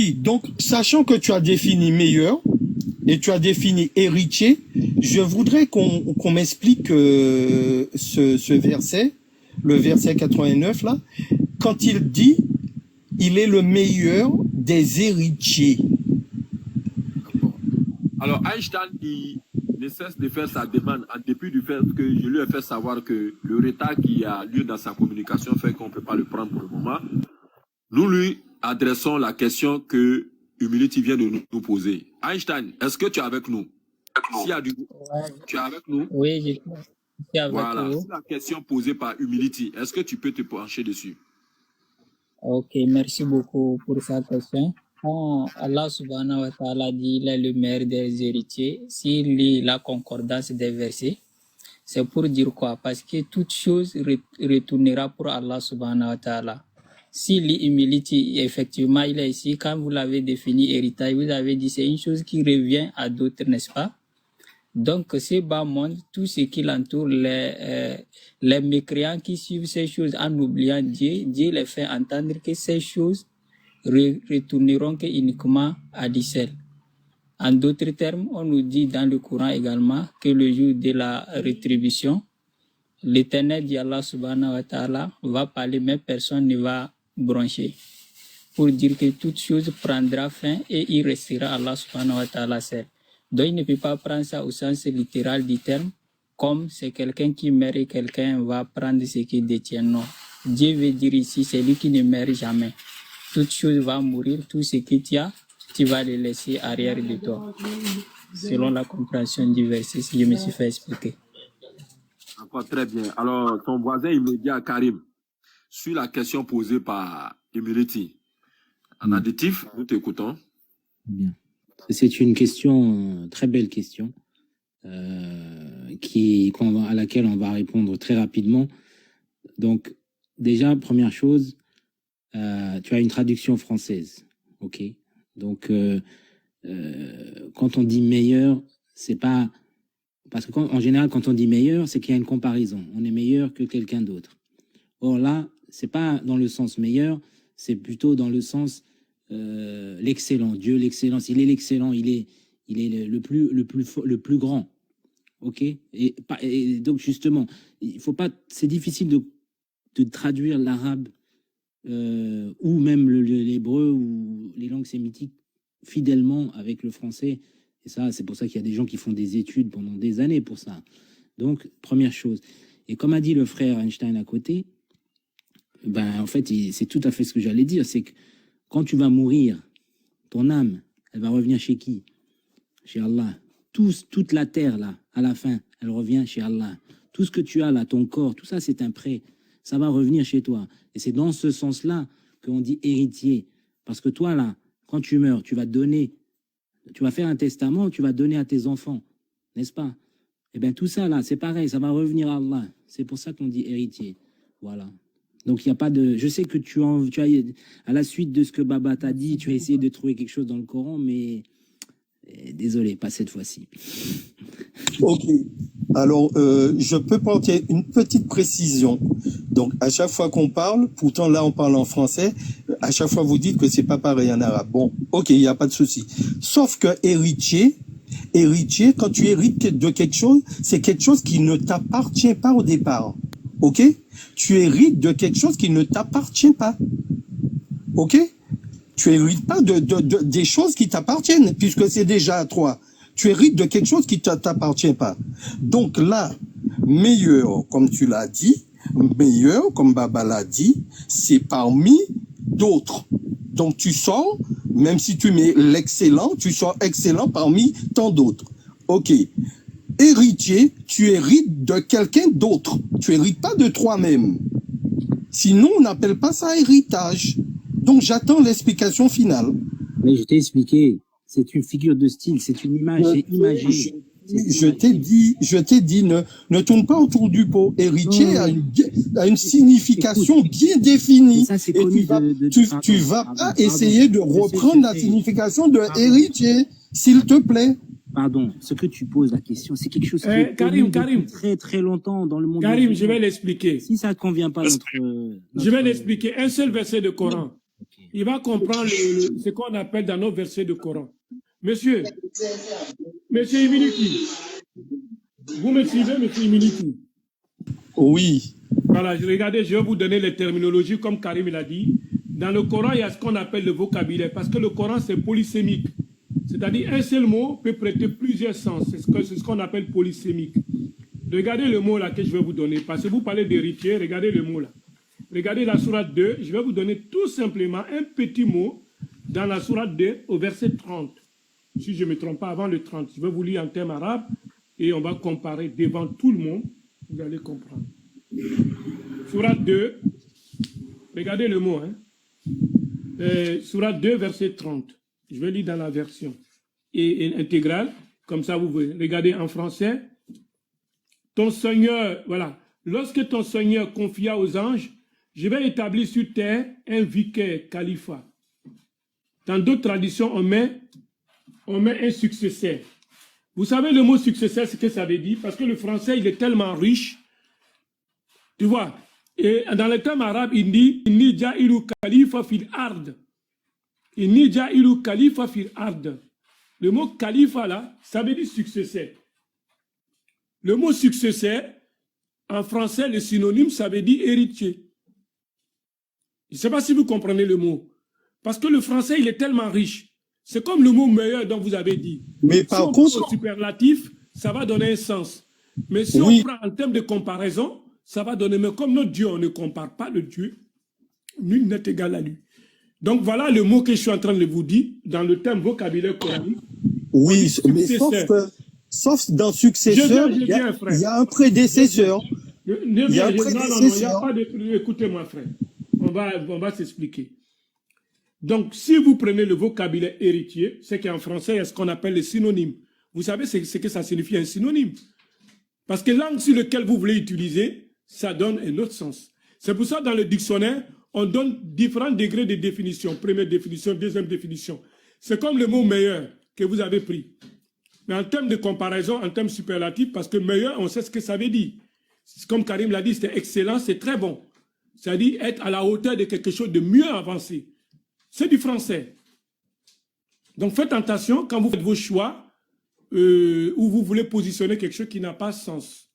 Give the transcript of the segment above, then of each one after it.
Oui, donc, sachant que tu as défini meilleur et tu as défini héritier, je voudrais qu'on m'explique ce verset, le verset 89 là, quand il dit il est le meilleur des héritiers. Alors, Einstein, il ne cesse de faire sa demande en dépit du fait que je lui ai fait savoir que le retard qui a lieu dans sa communication fait qu'on ne peut pas le prendre pour le moment. Nous lui adressons la question que Humility vient de nous poser. Einstein, est-ce que tu es avec nous? S'il y a du... Ouais, Tu es avec nous? oui, je suis avec Voilà. vous. C'est la question posée par Humility. Est-ce que tu peux te pencher dessus? Ok, merci beaucoup pour sa question. Quand Allah subhanahu wa ta'ala dit il est le meilleur des héritiers, s'il lit la concordance des versets, c'est pour dire quoi? Parce que toute chose retournera pour Allah subhanahu wa ta'ala. S'il lit humility, effectivement, il est ici. Quand vous l'avez défini héritage, vous avez dit c'est une chose qui revient à d'autres, n'est-ce pas? Donc, ce bas monde, tout ce qui l'entoure, les mécréants qui suivent ces choses en oubliant Dieu, Dieu les fait entendre que ces choses retourneront que uniquement à lui seul. En d'autres termes, on nous dit dans le Coran également que le jour de la rétribution, l'Éternel dit Allah subhanahu wa ta'ala va parler, mais personne ne va broncher. Pour dire que toute chose prendra fin et il restera Allah subhanahu wa ta'ala seul. Donc, il ne peut pas prendre ça au sens littéral du terme, comme c'est quelqu'un qui meurt et quelqu'un va prendre ce qu'il détient. Non. Dieu veut dire ici, c'est lui qui ne meurt jamais. Toute chose va mourir, tout ce que tu as, tu vas le laisser arrière de toi. Selon la compréhension du verset, si je me suis fait expliquer. Encore très bien. Alors, ton voisin immédiat, Karim, sur la question posée par Humility. En additif, nous t'écoutons. Bien. C'est une question, très belle question, à laquelle on va répondre très rapidement. Donc, déjà, première chose, tu as une traduction française, ok? Donc, quand on dit meilleur, c'est pas... Parce qu'en général, quand on dit meilleur, c'est qu'il y a une comparaison. On est meilleur que quelqu'un d'autre. Or là, c'est pas dans le sens meilleur, c'est plutôt dans le sens l'excellent. Dieu, l'excellence. Il est l'excellent. Il est le plus grand. Ok. Et donc justement, il faut pas. C'est difficile de traduire l'arabe ou même l'hébreu ou les langues sémitiques fidèlement avec le français. Et ça, c'est pour ça qu'il y a des gens qui font des études pendant des années pour ça. Donc, première chose. Et comme a dit le frère Einstein à côté, ben, en fait, c'est tout à fait ce que j'allais dire. C'est que quand tu vas mourir, ton âme, elle va revenir chez qui? Chez Allah. Toute la terre, là, à la fin, elle revient chez Allah. Tout ce que tu as là, ton corps, tout ça, c'est un prêt. Ça va revenir chez toi. Et c'est dans ce sens-là qu'on dit héritier. Parce que toi, là, quand tu meurs, tu vas donner... Tu vas faire un testament, tu vas donner à tes enfants, n'est-ce pas? Eh bien, tout ça, là, c'est pareil, ça va revenir à Allah. C'est pour ça qu'on dit héritier. Voilà. Donc, il n'y a pas de... Je sais que tu as, à la suite de ce que Baba t'a dit, tu as essayé de trouver quelque chose dans le Coran, mais désolé, pas cette fois-ci. Ok. Alors, je peux porter une petite précision. Donc, à chaque fois qu'on parle, pourtant là, on parle en français, à chaque fois, vous dites que c'est pas pareil en arabe. Bon, ok, il n'y a pas de souci. Sauf que héritier, quand tu hérites de quelque chose, c'est quelque chose qui ne t'appartient pas au départ. Ok? Tu hérites de quelque chose qui ne t'appartient pas. Ok? Tu hérites pas des choses qui t'appartiennent, puisque c'est déjà à toi. Tu hérites de quelque chose qui ne t'appartient pas. Donc là, meilleur, comme tu l'as dit, meilleur, comme Baba l'a dit, c'est parmi d'autres. Donc tu sors, même si tu mets l'excellent, tu sors excellent parmi tant d'autres. Ok. Héritier, tu hérites de quelqu'un d'autre. Tu hérites pas de toi-même. Sinon, on n'appelle pas ça héritage. Donc j'attends l'explication finale. Mais je t'ai expliqué, c'est une figure de style, c'est une image, c'est imagé. Je t'ai dit, ne tourne pas autour du pot. Héritier a une signification bien définie. Ça, c'est Et tu vas pas essayer de reprendre la signification de héritier, s'il te plaît. Pardon, ce que tu poses la question, c'est quelque chose qui est Karim, depuis très très longtemps dans le monde. Karim, je vais l'expliquer. Si ça ne convient pas je vais l'expliquer. Un seul verset de Coran. Okay. il va comprendre ce qu'on appelle dans nos versets de Coran. Monsieur Imiliki, vous me suivez, monsieur Imiliki? Oui. Voilà, regardez, je vais vous donner les terminologies comme Karim l'a dit. Dans le Coran, il y a ce qu'on appelle le vocabulaire, parce que le Coran, c'est polysémique. C'est-à-dire, un seul mot peut prêter plusieurs sens. C'est ce qu'on appelle polysémique. Regardez le mot là que je vais vous donner, parce que vous parlez d'héritier, regardez le mot là. Regardez la sourate 2, je vais vous donner tout simplement un petit mot dans la sourate 2 au verset 30. Si je ne me trompe pas, avant le 30, je vais vous lire en termes arabes et on va comparer devant tout le monde, vous allez comprendre. Sourate 2, regardez le mot, hein. Sourate 2, verset 30. Je vais lire dans la version intégrale, comme ça vous voyez. Regardez en français. Ton Seigneur, voilà. Lorsque ton Seigneur confia aux anges, je vais établir sur terre un vicaire, califat. Dans d'autres traditions, on met un successeur. Vous savez le mot successeur, ce que ça veut dire? Parce que le français, il est tellement riche. Tu vois, et dans le terme arabe, il dit « Inni ja'ilu khalifa fil ard ». Inni ja'ilu khalifa fil ard. Le mot khalifa, là, ça veut dire successeur. Le mot successeur, en français, le synonyme, ça veut dire héritier. Je ne sais pas si vous comprenez le mot. Parce que le français, il est tellement riche. C'est comme le mot meilleur dont vous avez dit. Mais si par on contre... prend au superlatif, ça va donner un sens. Mais si Oui. on prend en termes de comparaison, ça va donner... Mais comme notre Dieu, on ne compare pas le Dieu, nul n'est égal à lui. Donc voilà le mot que je suis en train de vous dire dans le terme vocabulaire coranique. Oui, mais sauf dans successeur, il y a un prédécesseur. Il y a un prédécesseur. Écoutez-moi, frère. On va s'expliquer. Donc, si vous prenez le vocabulaire héritier, c'est qu'en français, il y a ce qu'on appelle les synonymes. Vous savez ce que ça signifie un synonyme? Parce que langue sur laquelle vous voulez utiliser, ça donne un autre sens. C'est pour ça, dans le dictionnaire, on donne différents degrés de définition. Première définition, deuxième définition. C'est comme le mot meilleur que vous avez pris. Mais en termes de comparaison, en termes superlatifs, parce que meilleur, on sait ce que ça veut dire. Comme Karim l'a dit, c'est excellent, c'est très bon. C'est-à-dire être à la hauteur de quelque chose de mieux avancé. C'est du français. Donc faites attention quand vous faites vos choix où vous voulez positionner quelque chose qui n'a pas de sens.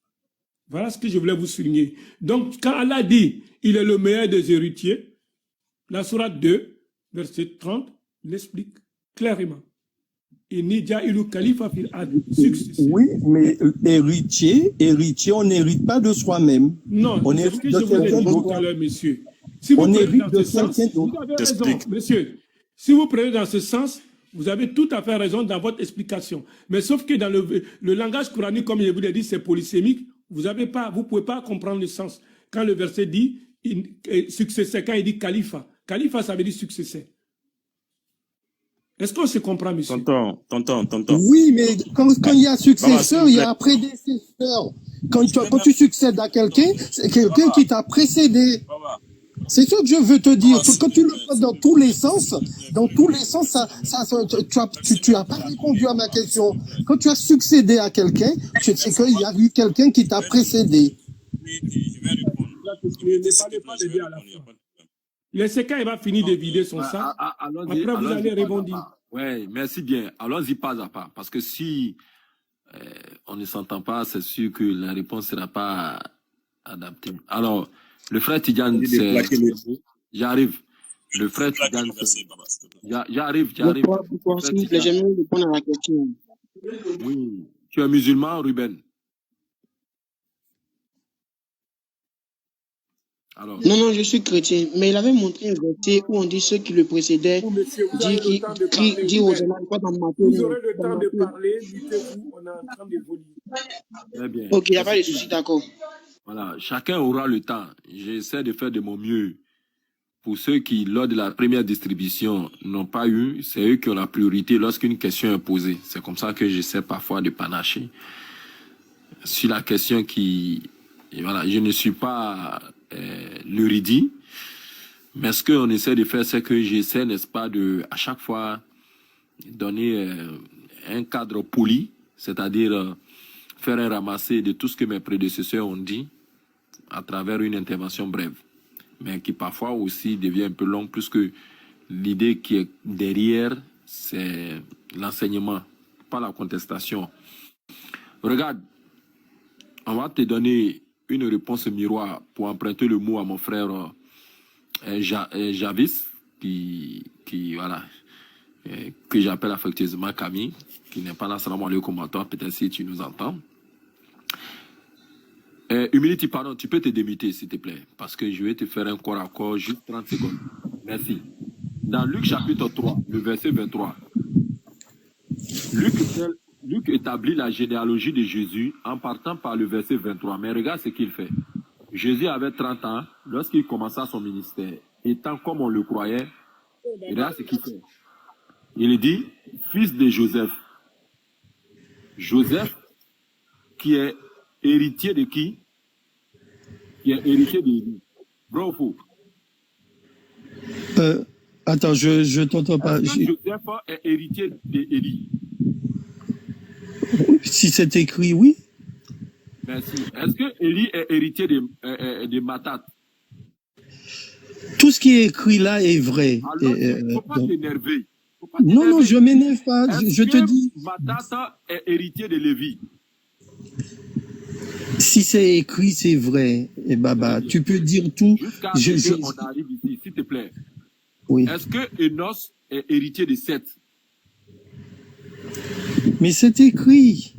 Voilà ce que je voulais vous souligner. Donc quand Allah dit il est le meilleur des héritiers, la sourate 2, verset 30, l'explique clairement. Oui, mais héritier, on n'hérite pas de soi-même. Non, on hérite de quelqu'un d'autre. Tout à l'heure, monsieur. Si vous prenez dans ce sens, vous avez raison, monsieur. Si vous prenez dans ce sens, vous avez tout à fait raison dans votre explication. Mais sauf que dans le langage coranique, comme je vous l'ai dit, c'est polysémique. Vous ne pouvez pas comprendre le sens. Quand le verset dit successeur, quand il dit khalifa, khalifa, ça veut dire successeur. Est-ce qu'on se comprend, monsieur? Tonton. Oui, mais quand il y a successeur, il y a prédécesseur. Quand tu succèdes à quelqu'un, c'est quelqu'un qui t'a précédé. C'est ce que je veux te dire. Quand tu le passes dans tous les sens, tu n'as pas répondu à ma question. Quand tu as succédé à quelqu'un, tu sais qu'il y a eu quelqu'un qui t'a précédé. Le séquin, il va finir de vider son sac. Après, vous allez rebondir. Oui, merci bien. Allons-y pas à pas. Parce que si on ne s'entend pas, c'est sûr que la réponse ne sera pas adaptée. Alors, le frère Tidjane, j'arrive. Le frère Tidjane, j'arrive. Pourquoi, s'il vous plaît, j'aimerais répondre à la question. Oui. Tu es musulman, Ruben? Alors. Non, je suis chrétien. Mais il avait montré un verset où on dit ceux qui le précédaient, dit aux gens, pas dans ma tête. Vous aurez le temps de parler, dites-vous, on est en train d'évoluer. Très bien. Ok, il n'y a pas de souci, d'accord. Voilà, chacun aura le temps. J'essaie de faire de mon mieux. Pour ceux qui, lors de la première distribution, n'ont pas eu, c'est eux qui ont la priorité lorsqu'une question est posée. C'est comme ça que j'essaie parfois de panacher. Sur la question qui... Voilà, je ne suis pas l'érudit, mais ce qu'on essaie de faire, c'est que j'essaie, n'est-ce pas, de, à chaque fois, donner un cadre poli, c'est-à-dire faire un ramassé de tout ce que mes prédécesseurs ont dit à travers une intervention brève, mais qui parfois aussi devient un peu longue, puisque l'idée qui est derrière, c'est l'enseignement, pas la contestation. Regarde, on va te donner une réponse miroir pour emprunter le mot à mon frère Javis, voilà, que j'appelle affectueusement Camille, qui n'est pas là, salam alaikum à toi, peut-être si tu nous entends. Humility, pardon, tu peux te démuter, s'il te plaît, parce que je vais te faire un corps à corps, juste 30 secondes. Merci. Dans Luc chapitre 3, le verset 23, Luc établit la généalogie de Jésus en partant par le verset 23. Mais regarde ce qu'il fait. Jésus avait 30 ans lorsqu'il commença son ministère. Étant comme on le croyait, regarde ce qu'il fait. Il dit, fils de Joseph. Joseph, qui est héritier de qui? Qui est héritier d'Élie. Vrai ou faux? Attends, je t'entends pas. Est-ce que Joseph est héritier d'Élie? Si c'est écrit, oui. Merci. Est-ce que Élie est héritier de Matat? Tout ce qui est écrit là est vrai. Alors, il ne faut pas t'énerver. Non, je m'énerve pas. Je te dis. Matat est héritier de Lévi. Si c'est écrit, c'est vrai. Et Baba, tu peux dire tout. Jusqu'à ce qu'on arrive ici, s'il te plaît. Oui. Est-ce que Enos est héritier de Seth? Mais c'est écrit.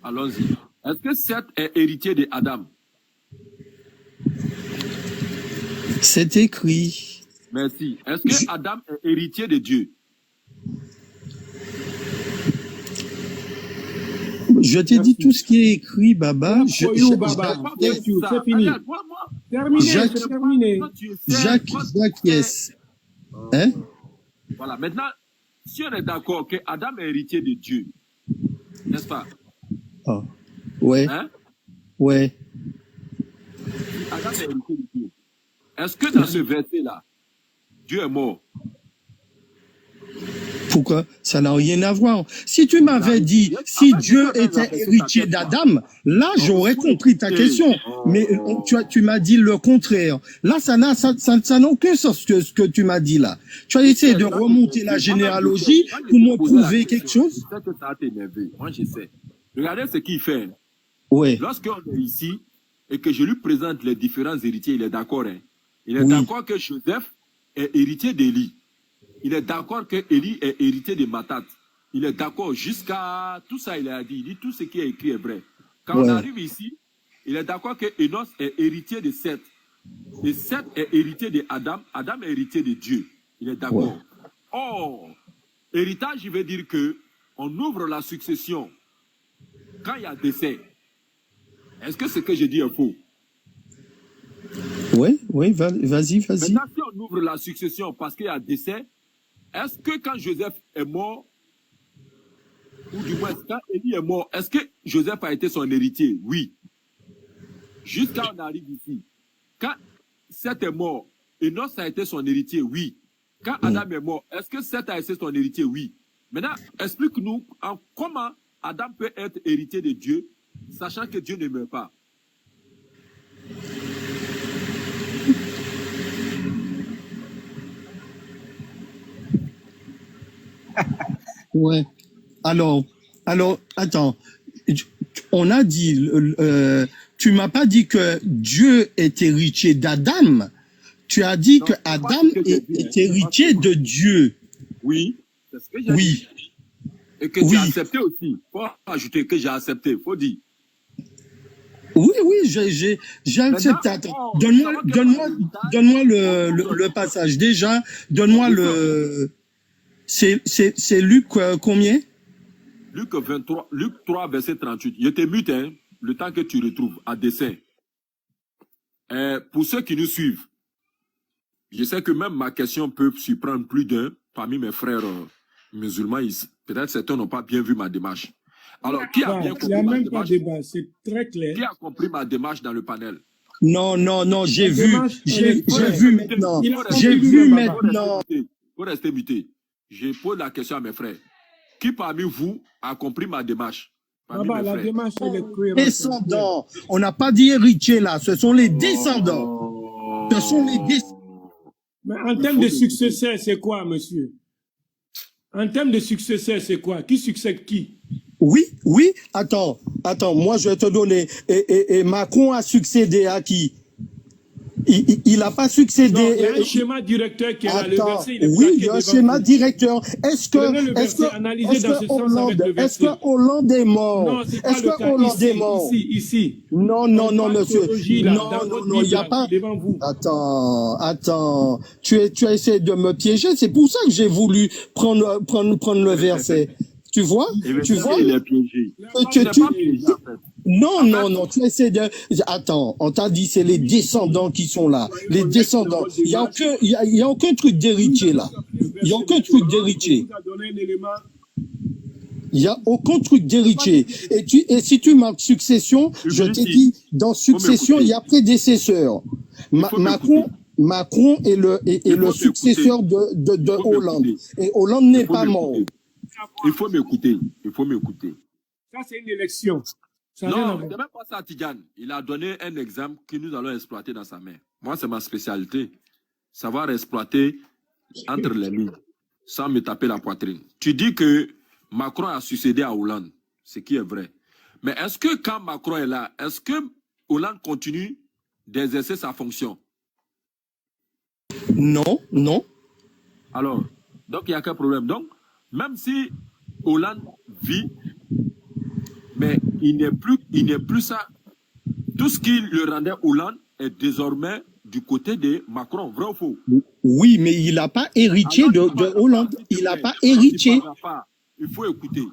Allons-y. Est-ce que Seth est héritier de Adam? C'est écrit. Merci. Est-ce que Adam est héritier de Dieu? Je t'ai dit tout ce qui est écrit, Baba. C'est fini. Terminé. Jacques, yes. Hein? Voilà. Maintenant, si on est d'accord que Adam est héritier de Dieu, n'est-ce pas? Oh. Ouais. Hein? Ouais. Adam est héritier de Dieu. Est-ce que dans ce verset-là, Dieu est mort? Pourquoi? Ça n'a rien à voir. Si tu m'avais dit, si Dieu était héritier d'Adam, là, j'aurais compris ta question. Mais tu m'as dit le contraire. Là, ça n'a aucun sens ce que tu m'as dit là. Tu as essayé de remonter la généalogie pour me prouver quelque chose? Je sais que ça a t'énervé. Moi, je sais. Regardez ce qu'il fait. Oui. Lorsqu'on est ici et que je lui présente les différents héritiers, il est d'accord. Hein? Il est d'accord que Joseph est héritier d'Élie. Il est d'accord que Élie est héritier de Matat. Il est d'accord jusqu'à tout ça, il a dit. Il dit tout ce qui est écrit est vrai. Quand on arrive ici, il est d'accord que Enos est héritier de Seth. Et Seth est héritier de Adam. Adam est héritier de Dieu. Il est d'accord. Or, héritage, il veut dire que on ouvre la succession quand il y a décès. Est-ce que ce que je dis est faux? Oui, vas-y. Maintenant, si on ouvre la succession parce qu'il y a décès, est-ce que quand Joseph est mort, ou du moins quand Élie est mort, est-ce que Joseph a été son héritier? Oui. Jusqu'à on arrive ici. Quand Seth est mort, Enos a été son héritier? Oui. Quand Adam est mort, est-ce que Seth a été son héritier? Oui. Maintenant, explique-nous comment Adam peut être héritier de Dieu, sachant que Dieu ne meurt pas. Ouais. Alors, attends. On a dit, tu m'as pas dit que Dieu est héritier d'Adam. Tu as dit que Adam est héritier de Dieu. Oui. C'est ce que j'ai dit. Et que j'ai accepté aussi. Faut ajouter que j'ai accepté. Faut dire. Oui, j'ai accepté. Donne-moi le passage. Déjà, donne-moi le. C'est Luc combien? Luc 3, verset 38. Je te mute, hein, le temps que tu retrouves à dessein. Pour ceux qui nous suivent, je sais que même ma question peut surprendre plus d'un parmi mes frères musulmans. Peut-être certains n'ont pas bien vu ma démarche. Alors, qui a bien compris ma démarche? Il n'y a même pas de débat, c'est très clair. Qui a compris ma démarche dans le panel? Non, j'ai vu maintenant. J'ai vu maintenant. Faut rester muté. Je pose la question à mes frères. Qui parmi vous a compris ma démarche? La démarche, elle est cohérente. Descendants. On n'a pas dit héritier là, ce sont les descendants. Ce sont les descendants. Mais en termes de successeur, c'est quoi, monsieur? En termes de successeur, c'est quoi? Qui succède qui? Oui, oui, attends, moi je vais te donner. Et Macron a succédé à qui? Il n'a pas succédé. Non, il y a un schéma directeur qui est là. Le verset, il est oui, il y a un schéma directeur. Est-ce que Hollande est mort? Non, c'est pas le cas. Ici. Non, monsieur. Non, il n'y a pas. Attends. Tu as essayé de me piéger. C'est pour ça que j'ai voulu prendre le verset. Tu vois? Il est piégé. Non, tu essaies de... Attends, on t'a dit c'est les descendants qui sont là. Les descendants. Il y a aucun truc d'héritier là. Il y a aucun truc d'héritier. Il y a aucun truc d'héritier. Et si tu marques succession, je t'ai dit, dans succession, il y a prédécesseur. Macron est le successeur de Hollande. Et Hollande n'est pas mort. Il faut m'écouter. Ça, c'est une élection. Non, c'est même pas ça, Tidjane. Il a donné un exemple que nous allons exploiter dans sa main. Moi, c'est ma spécialité. Savoir exploiter entre les lignes, sans me taper la poitrine. Tu dis que Macron a succédé à Hollande, ce qui est vrai. Mais est-ce que quand Macron est là, est-ce que Hollande continue d'exercer sa fonction? Non. Alors, donc il n'y a qu'un problème. Donc, même si Hollande vit, mais il n'est plus ça. Tout ce qui le rendait Hollande est désormais du côté de Macron, vrai ou faux? Oui, mais il n'a pas hérité de Hollande. Il n'a pas hérité. Il faut écouter.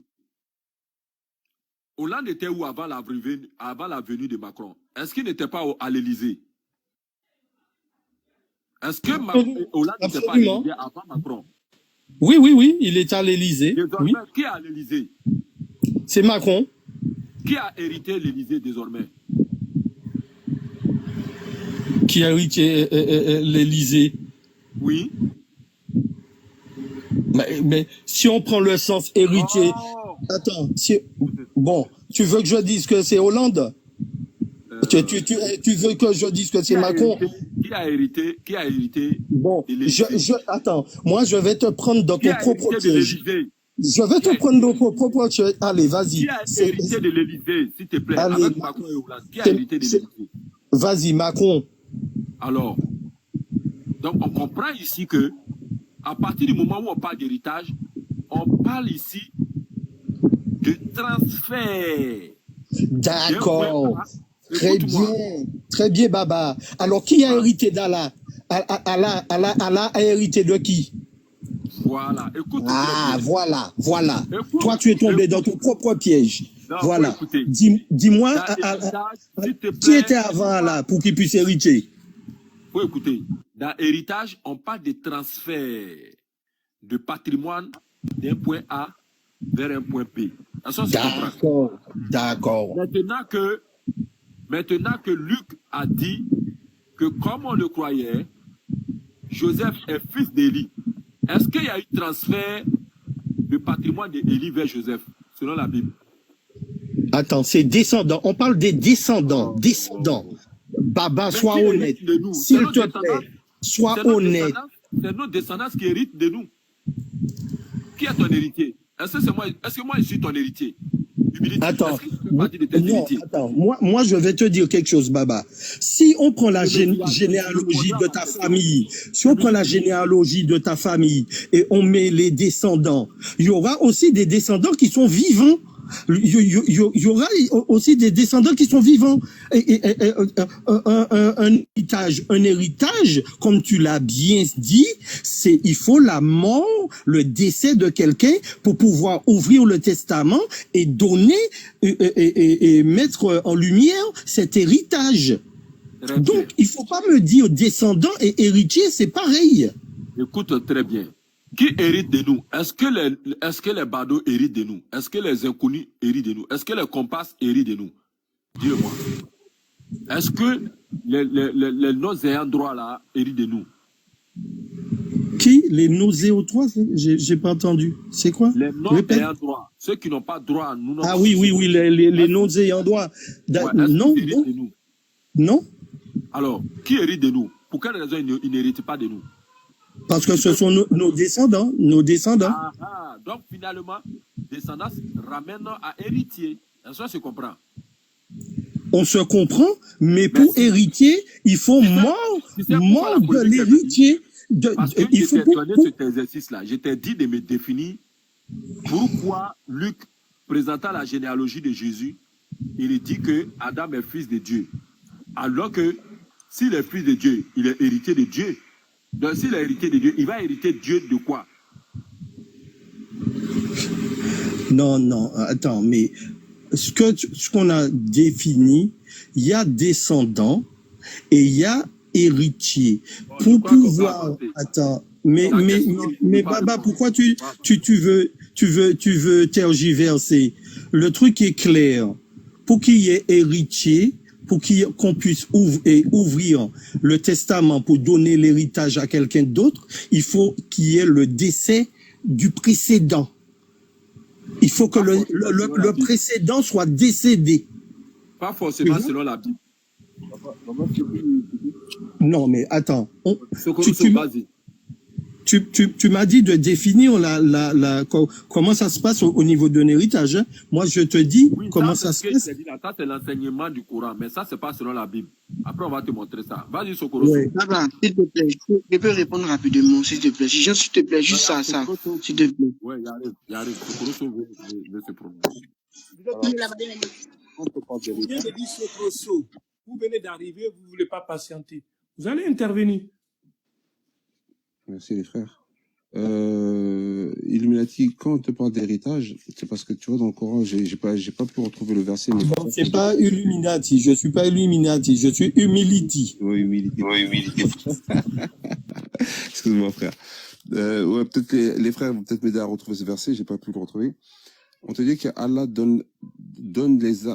Hollande était où avant la venue de Macron? Est-ce qu'il n'était pas à l'Élysée? Est-ce que Hollande n'était pas à l'Élysée avant Macron? Oui, il est à l'Élysée. Désormais, qui est à l'Élysée? C'est Macron. Qui a hérité l'Élysée désormais? Qui a hérité l'Élysée? Oui. Mais si on prend le sens héritier... Oh. Attends, bon, tu veux que je dise que c'est Hollande? Tu veux que je dise que c'est Macron? Qui a hérité? Bon, attends, moi je vais te prendre dans ton propre piège. Je vais te prendre dans ton propre piège. Allez, vas-y. Qui a hérité de l'Élysée, s'il te plaît? Allez, avec Macron et Hollande. Qui a hérité de l'Élysée? Vas-y, Macron. Alors, donc on comprend ici que, à partir du moment où on parle d'héritage, on parle ici de transfert. D'accord. Très bien, Baba. Alors, qui a hérité d'Allah? Allah a hérité de qui? Voilà. Écoute. Voilà. Écoute, toi, tu es tombé dans ton propre piège. Non, voilà. Dis-moi, qui était avant Allah pour qu'il puisse hériter? Faut écouter. Dans héritage, on parle de transfert de patrimoine d'un point A vers un point B. D'accord. Maintenant que Luc a dit que comme on le croyait, Joseph est fils d'Élie. Est-ce qu'il y a eu transfert de patrimoine d'Élie vers Joseph, selon la Bible? Attends, c'est descendant. On parle des descendants. Baba, sois honnête. S'il te plaît, sois honnête. C'est nos descendants qui héritent de nous. Qui est ton héritier? Est-ce que moi je suis ton héritier? Attends, moi je vais te dire quelque chose, Baba. Si on prend la généalogie de ta famille, et on met les descendants, il y aura aussi des descendants qui sont vivants. Il y aura aussi des descendants qui sont vivants. Un héritage, comme tu l'as bien dit, il faut la mort, le décès de quelqu'un pour pouvoir ouvrir le testament et donner et mettre en lumière cet héritage. Donc, il faut pas me dire descendant et héritier, c'est pareil. Écoute très bien. Qui hérite de nous? Est-ce que les badauds héritent de nous? Est-ce que les inconnus héritent de nous? Est-ce que les compas héritent de nous? Dis-le-moi. Est-ce que les non-ayants droit là héritent de nous? Qui? Les nauséotois? J'ai pas entendu. C'est quoi? Les non-ayants droit. Ceux qui n'ont pas droit à nous. Ah oui, les non-ayants droit. Non. Alors, qui hérite de nous? Pour quelle raison ils n'héritent pas de nous? Parce que ce sont nos descendants, nos descendants. Donc finalement, descendance ramène à héritier. Est-ce que tu comprends? On se comprend, mais pour héritier, il faut mort de l'héritier. Parce que il faut donné cet exercice-là. Je t'ai dit de me définir pourquoi Luc, présentant la généalogie de Jésus, il dit que Adam est fils de Dieu. Alors que s'il est fils de Dieu, il est héritier de Dieu. Donc s'il est héritier de Dieu, il va hériter Dieu de quoi? Non, attends, mais ce qu'on a défini, il y a descendant et il y a héritier. Pour pouvoir, attends, mais Baba, pourquoi tu veux tergiverser? Le truc est clair. Pour qu'il y ait héritier, pour qu'on puisse ouvrir le testament pour donner l'héritage à quelqu'un d'autre, il faut qu'il y ait le décès du précédent. Il faut que le précédent soit décédé. Pas forcément selon la Bible. Non, mais attends. Tu m'as dit de définir comment ça se passe au niveau d'un héritage. Hein. Moi, je te dis comment ça se passe. Ça, c'est l'enseignement du Coran, mais ça, c'est pas selon la Bible. Après, on va te montrer ça. Vas-y, Sokoroso. Oui. S'il te plaît, je peux répondre rapidement, s'il te plaît. S'il te plaît, juste ça, s'il te plaît. Oui, il arrive. Sokoroso veut se prononcer. Vous venez d'arriver, vous ne voulez pas patienter. Vous allez intervenir. Merci les frères. Illuminati, quand on te parle d'héritage, c'est parce que tu vois dans le Coran, j'ai pas pu retrouver le verset. Mais non, c'est pas Illuminati, je suis pas Illuminati, je suis Humility. Oui, Humility. Excuse-moi frère. Ouais, peut-être les frères vont peut-être m'aider à retrouver ce verset, j'ai pas pu le retrouver. On te dit qu'Allah donne les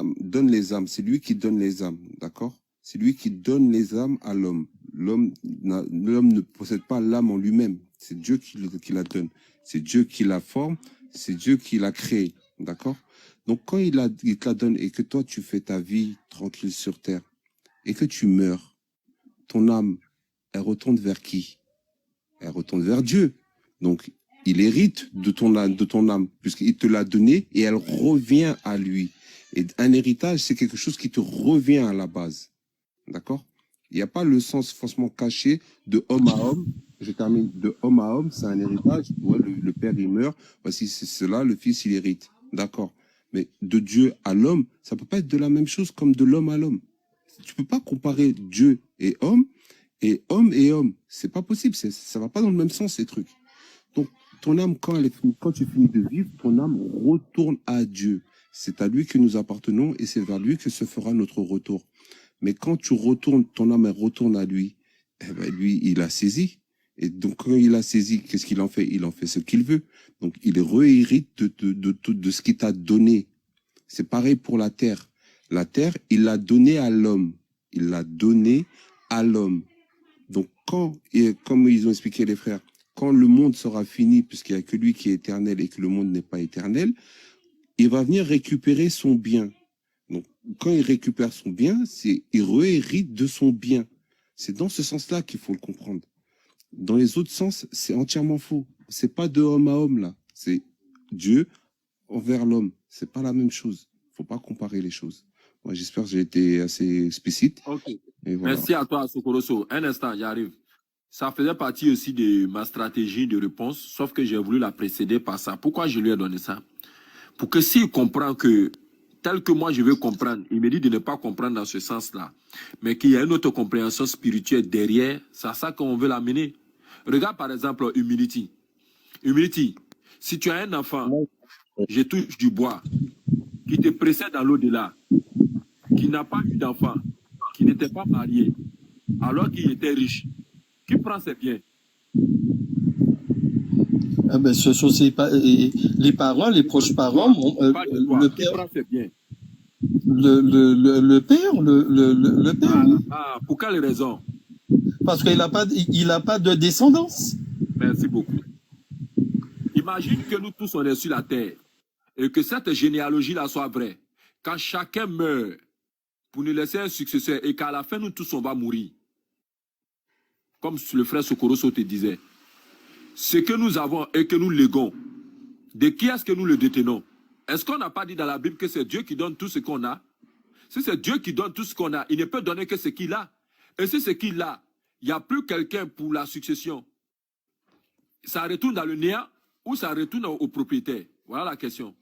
âmes, c'est lui qui donne les âmes, d'accord? C'est lui qui donne les âmes à l'homme. L'homme ne possède pas l'âme en lui-même. C'est Dieu qui la donne. C'est Dieu qui la forme. C'est Dieu qui l'a créée. D'accord? Donc, quand il te la donne et que toi, tu fais ta vie tranquille sur terre et que tu meurs, ton âme, elle retourne vers qui? Elle retourne vers Dieu. Donc, il hérite de ton âme puisqu'il te l'a donnée et elle revient à lui. Et un héritage, c'est quelque chose qui te revient à la base. D'accord? Il n'y a pas le sens forcément caché de homme à homme. Je termine. De homme à homme, c'est un héritage. Ouais, le père, il meurt. Voici, c'est cela. Le fils, il hérite. D'accord. Mais de Dieu à l'homme, ça peut pas être de la même chose comme de l'homme à l'homme. Tu peux pas comparer Dieu et homme et homme. C'est pas possible. Ça va pas dans le même sens, ces trucs. Donc, ton âme, quand tu finis de vivre, ton âme retourne à Dieu. C'est à lui que nous appartenons et c'est vers lui que se fera notre retour. Mais quand tu retournes, ton âme retourne à lui, eh ben lui, il a saisi. Et donc, quand il a saisi, qu'est-ce qu'il en fait? Il en fait ce qu'il veut. Donc, il réhérite de ce qu'il t'a donné. C'est pareil pour la terre. La terre, il l'a donnée à l'homme. Il l'a donnée à l'homme. Donc, comme ils ont expliqué les frères, quand le monde sera fini, puisqu'il n'y a que lui qui est éternel et que le monde n'est pas éternel, il va venir récupérer son bien. Donc, quand il récupère son bien, il réhérite de son bien. C'est dans ce sens-là qu'il faut le comprendre. Dans les autres sens, c'est entièrement faux. C'est pas de homme à homme, là. C'est Dieu envers l'homme. C'est pas la même chose. Faut pas comparer les choses. Moi, j'espère que j'ai été assez explicite. Ok. Et voilà. Merci à toi, Sokoroso. Un instant, j'arrive. Ça faisait partie aussi de ma stratégie de réponse, sauf que j'ai voulu la précéder par ça. Pourquoi je lui ai donné ça? Pour que s'il comprend que tel que moi je veux comprendre, il me dit de ne pas comprendre dans ce sens-là, mais qu'il y a une autre compréhension spirituelle derrière, c'est à ça qu'on veut l'amener. Regarde par exemple Humility. Humility, si tu as un enfant, je touche du bois, qui te précède dans l'au-delà, qui n'a pas eu d'enfant, qui n'était pas marié, alors qu'il était riche, qui prend ses biens? Ah ben, ce sont les parents, les proches parents, le père. Prend ses biens. Le père. Pour quelle raison? Parce qu'il a pas de descendance. Merci beaucoup. Imagine que nous tous on est sur la terre et que cette généalogie-là soit vraie. Quand chacun meurt pour nous laisser un successeur et qu'à la fin nous tous on va mourir. Comme le frère Sokoroso te disait. ce que nous avons et que nous léguons, de qui est-ce que nous le détenons? Est-ce qu'on n'a pas dit dans la Bible que c'est Dieu qui donne tout ce qu'on a? Si c'est Dieu qui donne tout ce qu'on a, il ne peut donner que ce qu'il a. Et si ce qu'il a, il n'y a plus quelqu'un pour la succession, ça retourne dans le néant ou ça retourne au propriétaire? Voilà la question.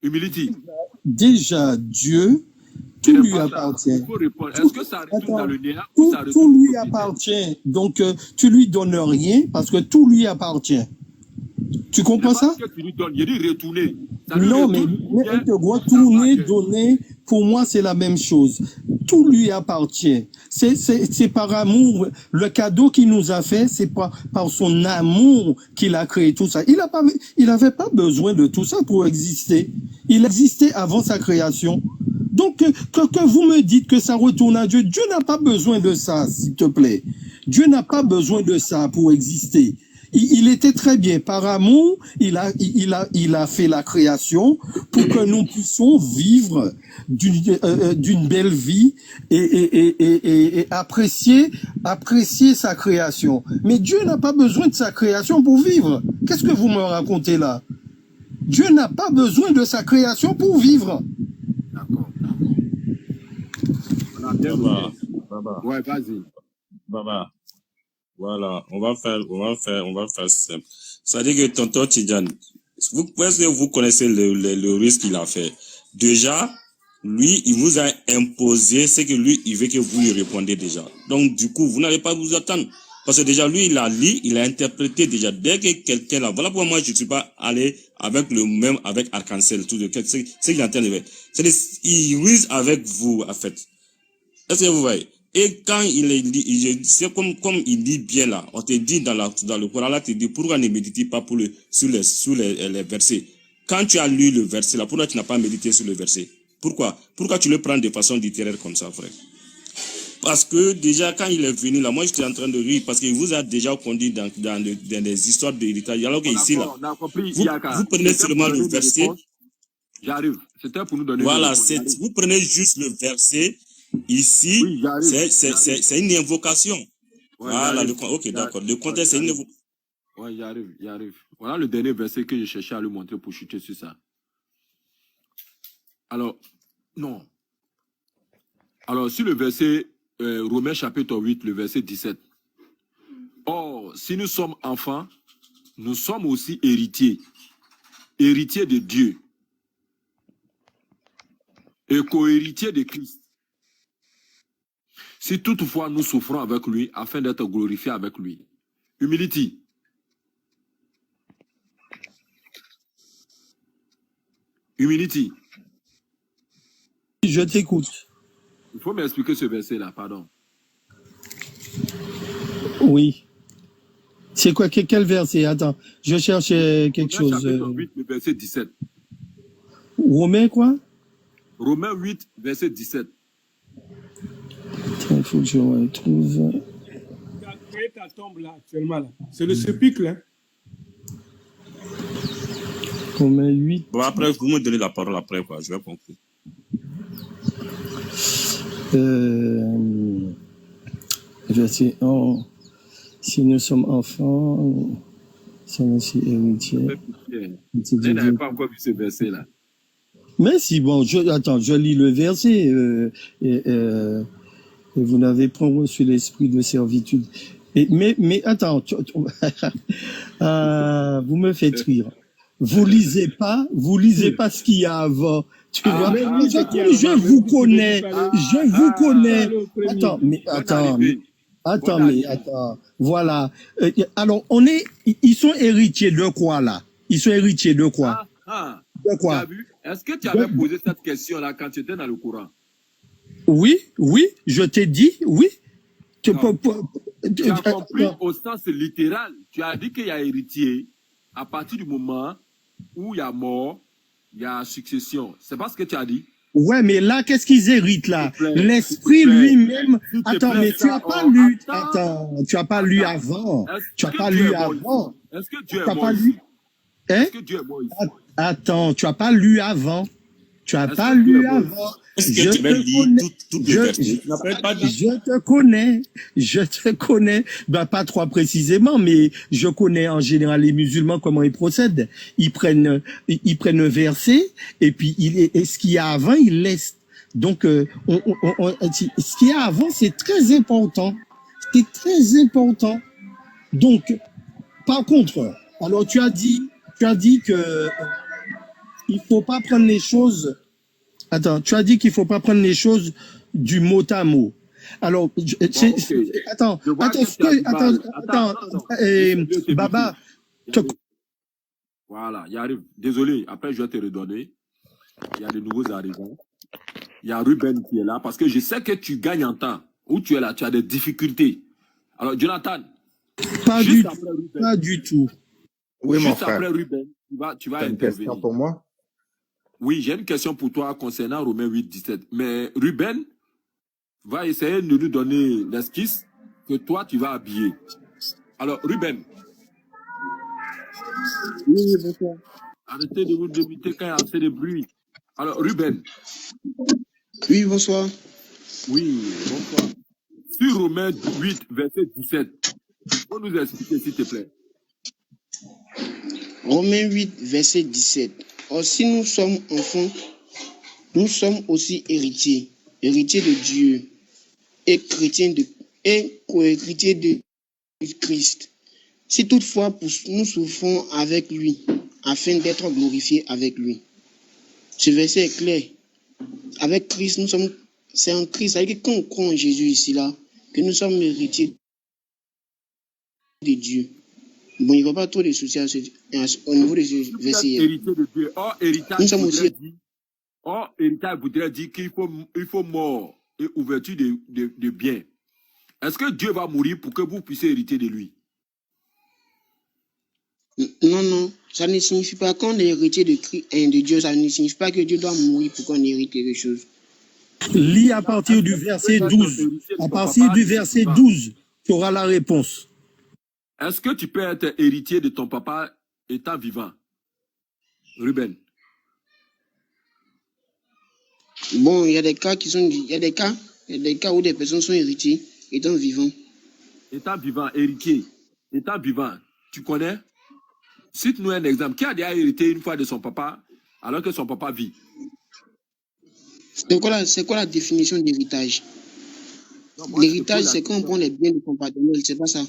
Humility. Déjà, Dieu, tout lui appartient. Est-ce que ça retourne dans le néant ou ça retourne tout lui appartient. Donc, tu lui donnes rien parce que tout lui appartient. Tu comprends ça? Que tu lui donnes, il dit retourner. Non, mais tourner, donner, pour moi, c'est la même chose. Tout lui appartient. C'est par amour. Le cadeau qu'il nous a fait, c'est par son amour qu'il a créé tout ça. Il n'avait pas besoin de tout ça pour exister. Il existait avant sa création. Donc, que vous me dites que ça retourne à Dieu, Dieu n'a pas besoin de ça, s'il te plaît. Dieu n'a pas besoin de ça pour exister. Il était très bien. Par amour, il a fait la création pour que nous puissions vivre d'une belle vie et apprécier sa création. Mais Dieu n'a pas besoin de sa création pour vivre. Qu'est-ce que vous me racontez là? Dieu n'a pas besoin de sa création pour vivre. D'accord. Baba. Ouais, vas-y. Baba. Voilà, on va faire simple. C'est-à-dire que tonton Tidjane, est-ce que vous connaissez le risque qu'il a fait? Déjà, lui, il vous a imposé ce que lui, il veut que vous lui répondiez déjà. Donc, du coup, vous n'allez pas vous attendre. Parce que déjà, lui, il a lu, il a interprété déjà. Dès que quelqu'un là, voilà pourquoi moi, je ne suis pas allé avec le même, avec Arc-en-Ciel, tout de c'est qu'il est en train de faire. C'est-à-dire, il ruse avec vous, en fait. Est-ce que vous voyez? Et quand c'est comme il dit bien là, on te dit dans le Coran là, tu dis pourquoi ne médites pas sur les versets. Quand tu as lu le verset là, pourquoi tu n'as pas médité sur le verset? Pourquoi tu le prends de façon littéraire comme ça, frère? Parce que déjà quand il est venu là, moi j'étais en train de rire parce qu'il vous a déjà conduit dans des histoires d'héritage. Alors que ici là, vous prenez seulement le verset. J'arrive. C'était pour nous donner. Voilà, vous prenez juste le verset. Ici, oui, c'est une invocation. Ouais, voilà, ok, d'accord. Le contexte, c'est une invocation. Oui, j'arrive. Voilà le dernier verset que je cherchais à lui montrer pour chuter sur ça. Alors, non. Alors, sur le verset, Romains chapitre 8, le verset 17. Or, si nous sommes enfants, nous sommes aussi héritiers. Héritiers de Dieu. Et co-héritiers de Christ. Si toutefois nous souffrons avec lui, afin d'être glorifiés avec lui. Humility. Humility. Je t'écoute. Il faut m'expliquer ce verset-là, pardon. Oui. C'est quoi, quel verset? Attends, je cherchais quelque chose. Chapitre 8, le verset 17. Romains quoi? Romains 8, verset 17. Il faut que je retrouve. Tu as créé ta tombe là, actuellement là. C'est le sépulcre là. Romains 8. Bon, après, vous me donnez la parole après, quoi. Je vais conclure. Verset 1. Si nous sommes enfants, sommes aussi héritiers. Vous n'avez pas encore vu ce verset là. Mais si, bon, je lis le verset. Et vous n'avez point reçu l'esprit de servitude. Mais attends, vous me faites rire. Vous lisez pas ce qu'il y a avant. Tu vois, je vous connais. Attends. Voilà. Alors, ils sont héritiers de quoi, là? Ils sont héritiers de quoi? De quoi? Est-ce que tu avais posé cette question-là quand tu étais dans le courant? Oui, je t'ai dit, oui. Tu as compris au sens littéral. Tu as dit qu'il y a héritier à partir du moment où il y a mort, il y a succession. C'est pas ce que tu as dit? Ouais, mais là, qu'est-ce qu'ils héritent là? L'esprit lui-même. Attends, mais tu n'as pas lu. Attends, tu n'as pas lu avant. Tu n'as pas lu avant. Est-ce que Dieu est mort ici? Est-ce que Dieu est mort ici? Attends, tu n'as pas lu avant. Tu n'as Est-ce pas que Dieu lu est bon? avant. Est-ce Je que tu vas te lire connais. toutes les versets? Tu n'as pas dit. Je te connais. Je te connais. Ben, pas trop précisément, mais je connais en général les musulmans, comment ils procèdent. Ils prennent un verset, et puis et ce qu'il y a avant, ils laissent. Donc, ce qu'il y a avant, c'est très important. C'est très important. Donc, par contre, alors tu as dit que il faut pas prendre les choses. Attends, tu as dit qu'il faut pas prendre les choses du mot à mot. Alors, Bon, ok. attends, Je vois attends, que tu as du mal. attends, Non. Laisse-le te Baba, biffer. Voilà, il arrive. Désolé, après je vais te redonner. Il y a de nouveaux arrivants. Il y a Ruben qui est là parce que je sais que tu gagnes en temps. Où tu es là, tu as des difficultés. Alors, Jonathan, pas juste du après tout, Ruben, pas du tout. Oui, mon juste frère. après Ruben, tu vas Tu as une question intervenir. pour moi? Oui, j'ai une question pour toi concernant Romains 8, 17. Mais Ruben va essayer de nous donner l'esquisse que toi, tu vas habiller. Alors, Ruben, Oui, bonsoir. arrêtez de vous débuter quand il y a assez de bruit. Alors, Ruben, Oui, bonsoir. oui, bonsoir. Sur Romains 8, verset 17, faut nous expliquer, s'il te plaît. Romains 8, verset 17. Or, si nous sommes enfants, nous sommes aussi héritiers, héritiers de Dieu et chrétiens et co-héritiers de Christ. Si toutefois nous souffrons avec lui, afin d'être glorifiés avec lui. Ce verset est clair. Avec Christ, c'est en Christ. C'est-à-dire que quand on croit en Jésus ici, là, que nous sommes héritiers de Dieu. Bon, il n'y a pas trop de soucis au niveau de ce verset. Héritier de Dieu. Or, héritage voudrait dire qu'il faut mort et ouverture de biens. Est-ce que Dieu va mourir pour que vous puissiez hériter de lui? Non. Ça ne signifie pas qu'on est héritier de Dieu. Ça ne signifie pas que Dieu doit mourir pour qu'on hérite quelque chose. Lis à partir du verset 12. À partir du verset 12, tu auras la réponse. Est-ce que tu peux être héritier de ton papa étant vivant? Ruben. Bon, il y a des cas où des personnes sont héritiers étant vivants. Étant vivant, héritier. Étant vivant, tu connais? Cite-nous un exemple. Qui a déjà hérité une fois de son papa alors que son papa vit? C'est quoi la définition d'héritage? L'héritage, c'est quand on prend les biens de son partenaire, c'est pas ça.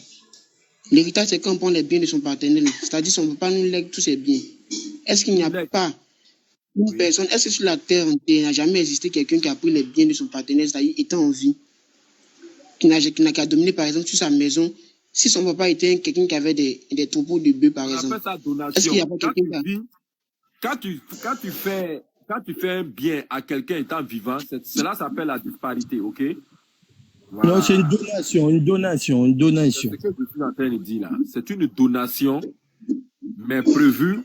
L'héritage, c'est quand on prend les biens de son partenaire. C'est-à-dire son papa nous lègue tous ses biens. Est-ce qu'il n'y a pas une personne, est-ce que sur la terre entière, il n'a jamais existé quelqu'un qui a pris les biens de son partenaire, c'est-à-dire étant en vie, qui n'a qu'à dominer, par exemple, sur sa maison? Si son papa était quelqu'un qui avait des troupeaux de bœufs, par exemple, est-ce qu'il n'y a pas quelqu'un qui Quand tu fais un bien à quelqu'un étant vivant, cela s'appelle la disparité, ok? Voilà. Non, c'est une donation. C'est ce que je suis en train de dire là. C'est une donation, mais prévue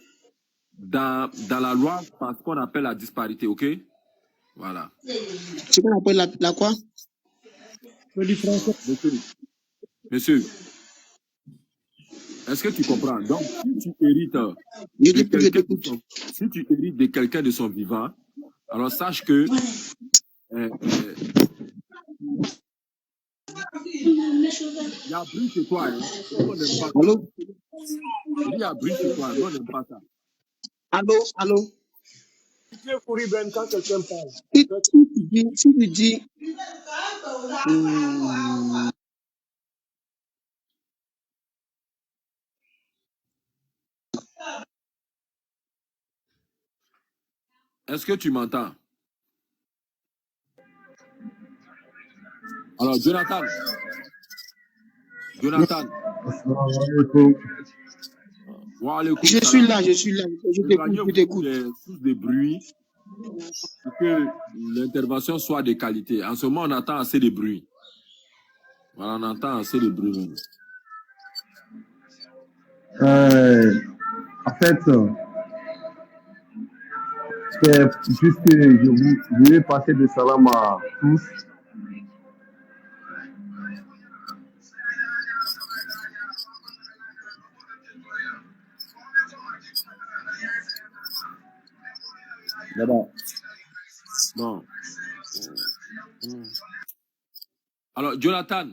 dans la loi par ce qu'on appelle la disparité, ok? Voilà. Ce qu'on appelle la quoi? Monsieur, est-ce que tu comprends? Donc, si tu hérites de quelqu'un de son vivant, alors sache que il y a bruit chez toi, hein? On n'aime pas ça. Allô? Il y a bruit chez toi, on n'aime pas ça. Allô? Quand quelqu'un parle. Si tu dis est-ce que tu m'entends? Alors, Jonathan. Je suis là. Je t'écoute. Des sources de bruit pour que l'intervention soit de qualité. En ce moment, on entend assez de bruit. Voilà, on entend assez de bruit. En fait, c'est juste que je vais passer de salam à tous. Bon. Alors, Jonathan.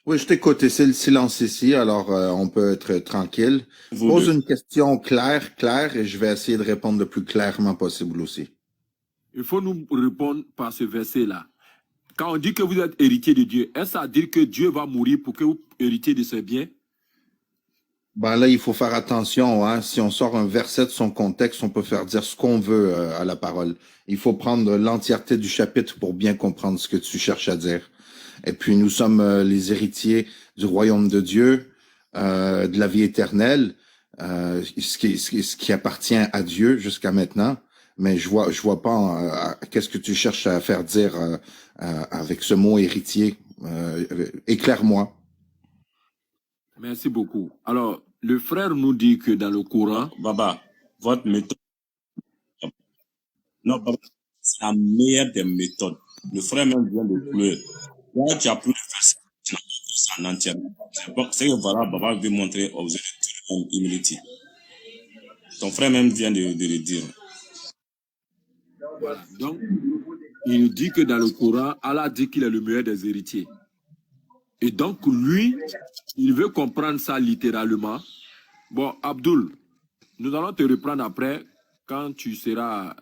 Oui, je t'écoute. C'est le silence ici, alors on peut être tranquille. Pose une question claire, et je vais essayer de répondre le plus clairement possible aussi. Il faut nous répondre par ce verset-là. Quand on dit que vous êtes héritier de Dieu, est-ce à dire que Dieu va mourir pour que vous héritiez de ses biens? Ben là, il faut faire attention. Hein? Si on sort un verset de son contexte, on peut faire dire ce qu'on veut à la parole. Il faut prendre l'entièreté du chapitre pour bien comprendre ce que tu cherches à dire. Et puis, nous sommes les héritiers du royaume de Dieu, de la vie éternelle, ce qui appartient à Dieu jusqu'à maintenant. Mais je vois pas qu'est-ce que tu cherches à faire dire avec ce mot héritier. Éclaire-moi. Merci beaucoup. Alors, le frère nous dit que dans le Coran... Baba, votre méthode... Non, Baba, c'est la meilleure des méthodes. Le frère même vient de pleurer. Là, tu as plus de verset en entier. C'est que voilà, Baba veut montrer aux autres humilité. Ton frère même vient de le dire. Voilà. Donc, il nous dit que dans le Coran, Allah dit qu'il est le meilleur des héritiers. Et donc, lui, il veut comprendre ça littéralement. Bon, Abdul, nous allons te reprendre après, quand tu seras